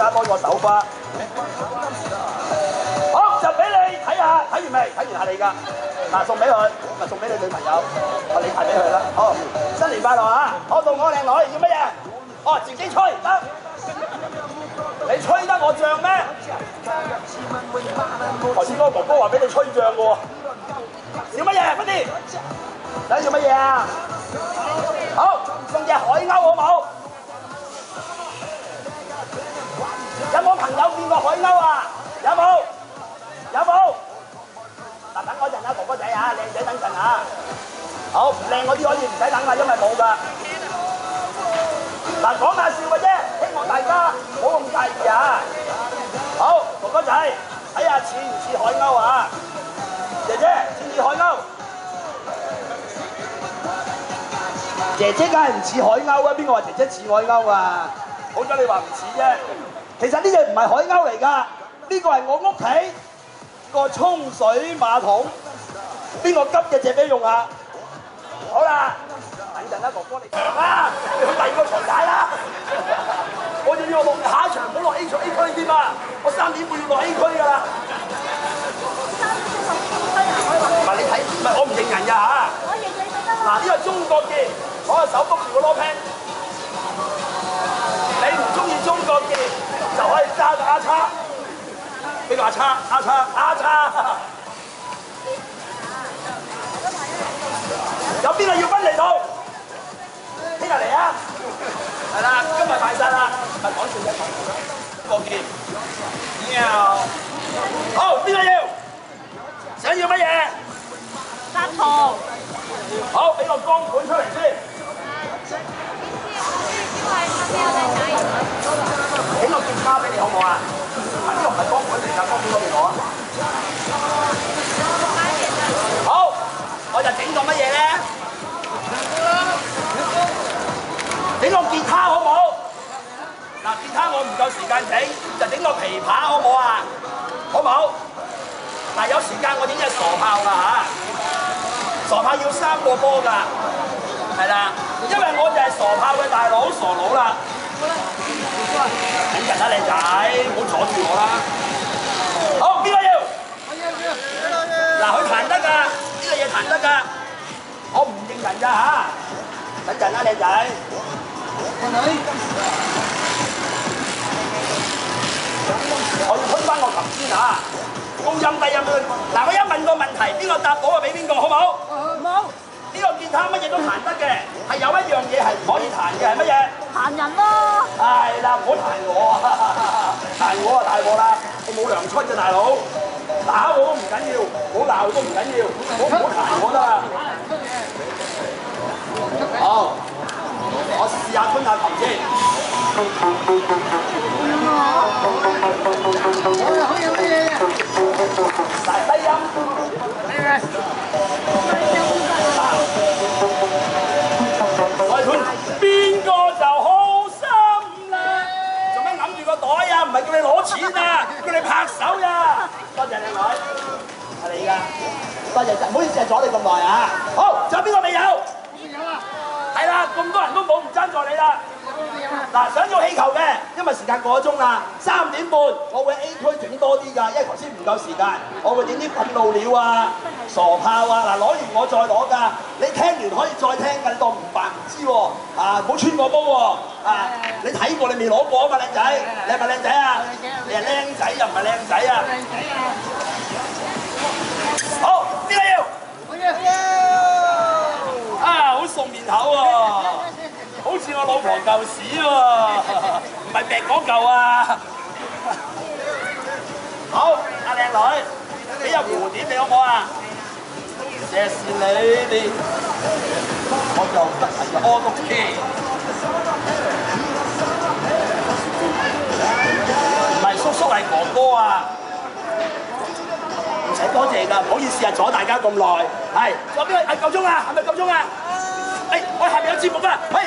啦，多個手花。好，就俾你睇下，睇完未？睇完下你㗎。嗱，送俾佢，咪送俾你女朋友，你派俾佢啦。好，新年快樂啊！好，到我靚女要乜嘢？哦，自己吹得。你吹得我脹咩？頭先嗰個哥哥話俾你吹脹嘅喎。要乜嘢？快啲！想要乜嘢啊？好，送隻海鷗好冇？有冇朋友見過海鷗啊？有冇？有冇？嗱，等我陣啊，哥哥仔啊，靚仔等陣啊。好，唔靚嗰啲可以唔使等啦，因為冇㗎。嗱，講下笑嘅啫，希望大家唔好咁介意啊。好，哥哥仔，睇下似唔似海鷗啊？姐姐似唔似海鷗？姐姐梗係唔似海鷗啊！邊個話姐姐似海鷗啊？好彩你話唔似啫。其實呢隻唔係海鷗嚟㗎，呢個係我屋企個沖水馬桶。邊個急嘅借俾用下？好啦，等陣啦，哥哥你長啦，你去第二個場踩啦。我仲要落下一場，唔好落 A 場 A 區添啊！我3點半要落 A 區㗎啦。唔係你睇，唔係我唔認人㗎嚇。我認你就得啦。嗱，呢個係中國結，攞個手篤住個攞 pan。你唔中意中國結，就可以揸個阿叉。俾個阿叉，阿叉，阿叉。有邊個要分嚟到？聽日嚟啊！係啦，今日賣晒啦，唔係講笑啫，國結。好，邊個要？想要乜嘢？生蠔。好，俾個光盤出嚟先。俾個結卡俾你好唔好啊？呢個唔係光盤嚟㗎，光盤攞嚟攞啊！好，我就整個乜嘢咧？整個吉他好唔好？嗱，吉他我唔夠時間整，就整個琵琶好唔好啊？好唔好？嗱，有時間我整隻傻炮㗎嚇，傻炮要3個波㗎，係啦，因為我就係傻炮嘅大佬，傻佬啦。等陣啦，靚仔，唔好阻住我啦。好，邊個要？嗱，佢彈得㗎，呢個嘢彈得㗎，我唔認人㗎嚇。等陣啦，靚仔。我要推翻個琴先嚇，高音低音都。嗱，我一問個問題，邊個答到啊？俾邊個好唔好？好。呢個吉他乜嘢都彈得嘅，係有一樣嘢係唔可以彈嘅，係乜嘢？彈人咯。係啦，唔好彈我啊！彈我啊，大鑊啦！我冇糧出嘅大佬，打我都唔緊要，唔好鬧都唔緊要，唔好彈我得啦。好，我試下吞下琴先。好有乜嘢啊？大低音。再吞，邊個就好心啦？做咩揞住個袋啊？唔係叫你攞錢啊，叫你拍手呀！多謝靚女，係你㗎。多謝，唔好意思，阻你咁耐啊！好，仲有邊個未有？係啦，咁多人都冇，唔爭在你啦。嗱，想要氣球嘅，因為時間過咗鐘啦，3點半我會 A 區整多啲㗎，因為頭先唔夠時間，我會整啲憤怒鳥啊、傻炮啊，嗱攞完我再攞㗎，你聽完可以再聽㗎，你當唔扮唔知喎，啊唔好穿個煲喎，啊你睇過你未攞過啊嘛，靚仔，你係咪靚仔啊？你係靚仔又唔係靚仔啊？好，邊個要？我要。啊，好送面口喎！好似我老婆舊屎喎，唔係劈嗰嚿啊！好，阿靚女，俾隻蝴蝶你好唔好啊？謝謝你，我就得係all OK。唔係叔叔係哥哥啊！唔使多謝㗎，唔好意思啊，阻大家咁耐。係，仲有邊個？係夠鐘啊？係咪夠鐘啊？誒，我下面有節目啊！喂。